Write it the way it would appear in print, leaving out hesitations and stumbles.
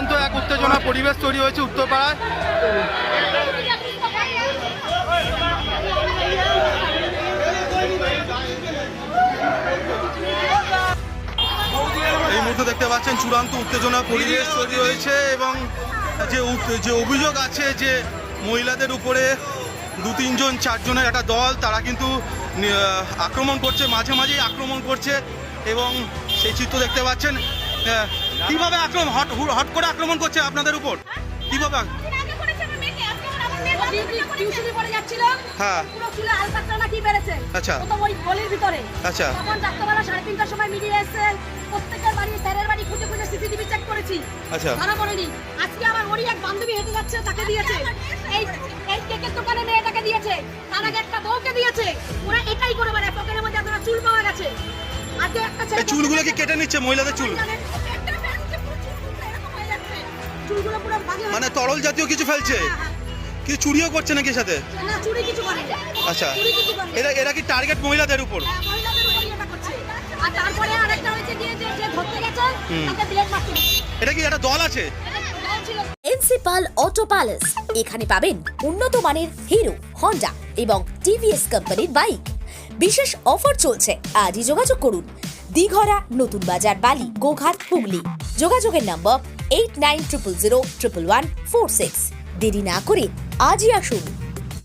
তো এক উত্তেজনা পরিবেশ তৈরি হয়েছে উত্তরপাড়ায়। এই মুহূর্তে দেখতে পাচ্ছেন চূড়ান্ত উত্তেজনা পরিবেশ তৈরি হয়েছে এবং যে অভিযোগ আছে যে মহিলাদের উপরে 2-3 জন 4 জনের একটা দল তারা কিন্তু আক্রমণ করছে, মাঝে মাঝেই আক্রমণ করছে এবং সেই চিত্র দেখতে পাচ্ছেন। কিভাবে হট করে আক্রমণ করছে আপনাদের উপর? কিভাবে? টিউশনি পড়ে যাচ্ছিল, হ্যাঁ, পুরো চুলে আলকাতরা নাকি বেড়েছে। আচ্ছা, তো ওই গলির ভিতরে। আচ্ছা, তখন রাত্রিবেলা 3:30টার সময় মিডিয়া এসে প্রত্যেকের বাড়ি, স্যারের বাড়ি খুঁজে খুঁজে সিসিটিভি চেক করেছি। আচ্ছা, ধরা পড়েনি। আজকে আমার ওরই এক বান্ধবী হেঁটে যাচ্ছে, তাকে দিয়েছে। এই কেকের দোকানে মেয়েটাকে দিয়েছে, তার আগে একটা বউকে দিয়েছে। ওরা এটাই করে বেড়ায়, পকেটের মধ্যে আপনারা চুল পাওয়া গেছে। আজকে একটা ছেলে চুলগুলো কি কেটে নিচ্ছে মহিলাদের চুল? চুলগুলো পুরো বাজে, মানে তরল জাতীয় কিছু ফেলছে, কি চুরিও করছে নাকি সাথে? না চুরি কিছু করে। আচ্ছা, চুরি কিছু করে। এরা কি টার্গেট মহিলাদের উপর? মহিলাদের উপরই এটা করছে। আর তারপরে আরেকটা হয়েছে যে ধরতে গেছে তাকে ব্লেড মারতে গেছে। এটা কি একটা দল আছে? এনসিপাল অটো প্যালেস, এখানে পাবেন উন্নত মানের হিরো, হন্ডা এবং টিভিএস কোম্পানির বাইক। বিশেষ অফার চলছে, আজই যোগাযোগ করুন। দিঘরা, নতুন বাজার, বালি, গোঘাট, হুগলি। যোগাযোগের নম্বর 8900011146। দেরি না করে আজই আসুন।